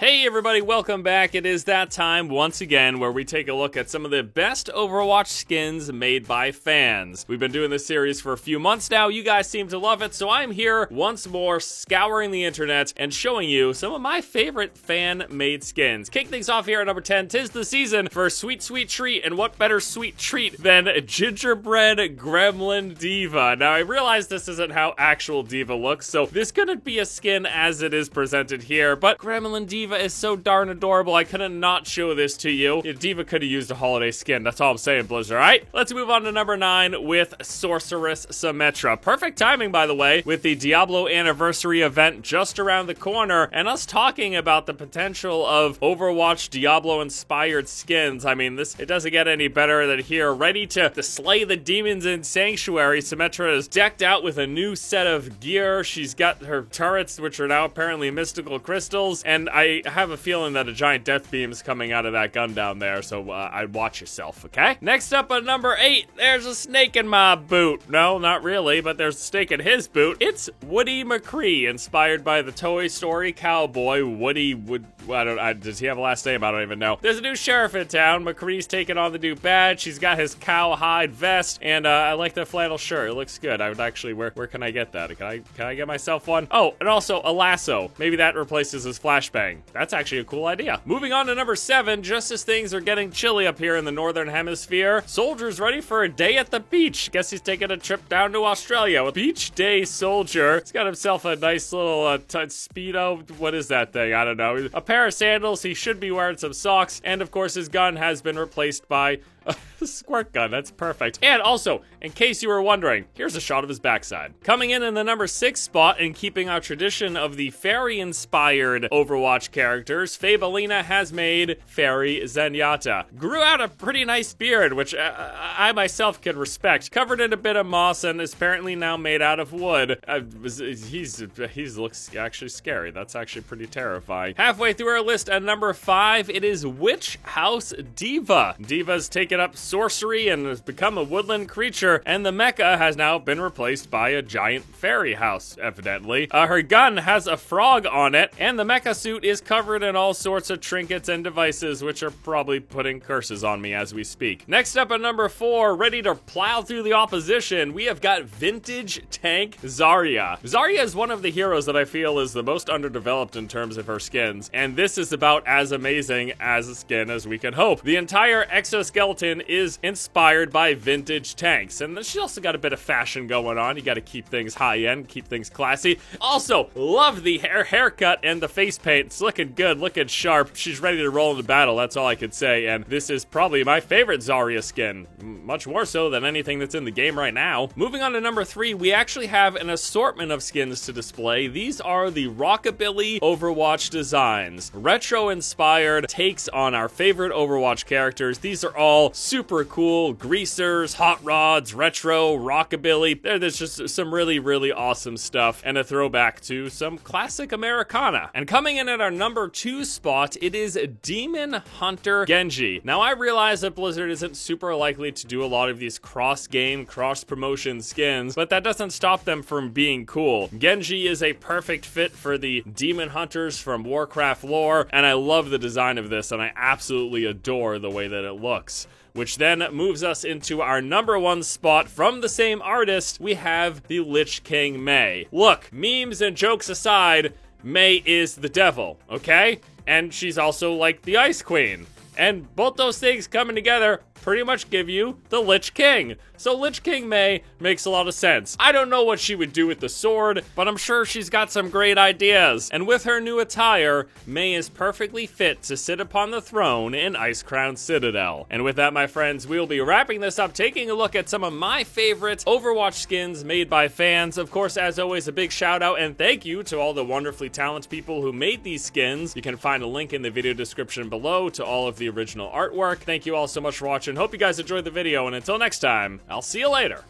Hey everybody, welcome back. It is that time once again where we take a look at some of the best Overwatch skins made by fans. We've been doing this series for a few months now. You guys seem to love it, so I'm here once more scouring the internet and showing you some of my favorite fan-made skins. Kick things off here at number 10. 'Tis the season for a sweet, sweet treat, and what better sweet treat than Gingerbread Gremlin D.Va. Now, I realize this isn't how actual D.Va looks, so this couldn't be a skin as it is presented here, but Gremlin D.Va is so darn adorable, I couldn't not show this to you. D.Va could have used a holiday skin, that's all I'm saying, Blizzard, alright? Let's move on to number 9 with Sorceress Symmetra. Perfect timing, by the way, with the Diablo anniversary event just around the corner, and us talking about the potential of Overwatch Diablo-inspired skins. I mean, it doesn't get any better than here. Ready to slay the demons in Sanctuary, Symmetra is decked out with a new set of gear. She's got her turrets, which are now apparently mystical crystals, and I have a feeling that a giant death beam is coming out of that gun down there, so I'd watch yourself, okay? Next up at number 8, there's a snake in my boot. No, not really, but there's a snake in his boot. It's Woody McCree, inspired by the Toy Story cowboy. Does he have a last name? I don't even know. There's a new sheriff in town. McCree's taking on the new badge. She's got his cowhide vest, and I like the flannel shirt. It looks good. I would actually, where can I get that? Can I get myself one? Oh, and also a lasso. Maybe that replaces his flashbang. That's actually a cool idea. Moving on to number 7, just as things are getting chilly up here in the northern hemisphere, Soldier's ready for a day at the beach. Guess he's taking a trip down to Australia. With Beach Day Soldier. He's got himself a nice little Speedo. What is that thing? I don't know. A pair of sandals. He should be wearing some socks. And of course, his gun has been replaced by a squirt gun. That's perfect. And also, in case you were wondering, here's a shot of his backside. Coming in the number 6 spot and keeping our tradition of the fairy-inspired Overwatch characters, Fabelina has made Fairy Zenyatta. Grew out a pretty nice beard, which I myself can respect. Covered in a bit of moss and is apparently now made out of wood. He looks actually scary. That's actually pretty terrifying. Halfway through our list at number 5, it is Witch House D.Va. D.Va's taken up sorcery and has become a woodland creature, and the mecha has now been replaced by a giant fairy house, evidently. Her gun has a frog on it, and the mecha suit is covered in all sorts of trinkets and devices, which are probably putting curses on me as we speak. Next up at number 4, ready to plow through the opposition, we have got Vintage Tank Zarya. Zarya is one of the heroes that I feel is the most underdeveloped in terms of her skins, and this is about as amazing as a skin as we can hope. The entire exoskeleton is inspired by vintage tanks, and she's also got a bit of fashion going on. You got to keep things high-end, keep things classy. Also, love the haircut and the face paint. It's looking good, looking sharp. She's ready to roll into battle, that's all I could say, and this is probably my favorite Zarya skin, much more so than anything that's in the game right now. Moving on to number 3, we actually have an assortment of skins to display. These are the Rockabilly Overwatch designs. Retro-inspired takes on our favorite Overwatch characters. These are all super cool. Greasers, hot rods, retro, rockabilly. There's just some really, really awesome stuff and a throwback to some classic Americana. And coming in at our number 2 spot, it is Demon Hunter Genji. Now, I realize that Blizzard isn't super likely to do a lot of these cross-game, cross-promotion skins, but that doesn't stop them from being cool. Genji is a perfect fit for the Demon Hunters from Warcraft lore, and I love the design of this, and I absolutely adore the way that it looks. Which then moves us into our number 1 spot from the same artist. We have the Lich King Mei. Look, memes and jokes aside, Mei is the devil, okay? And she's also like the Ice Queen. And both those things coming together pretty much give you the Lich King. So Lich King Mei makes a lot of sense. I don't know what she would do with the sword, but I'm sure she's got some great ideas. And with her new attire, Mei is perfectly fit to sit upon the throne in Icecrown Citadel. And with that, my friends, we'll be wrapping this up, taking a look at some of my favorite Overwatch skins made by fans. Of course, as always, a big shout out and thank you to all the wonderfully talented people who made these skins. You can find a link in the video description below to all of the original artwork. Thank you all so much for watching. Hope you guys enjoyed the video, and until next time, I'll see you later.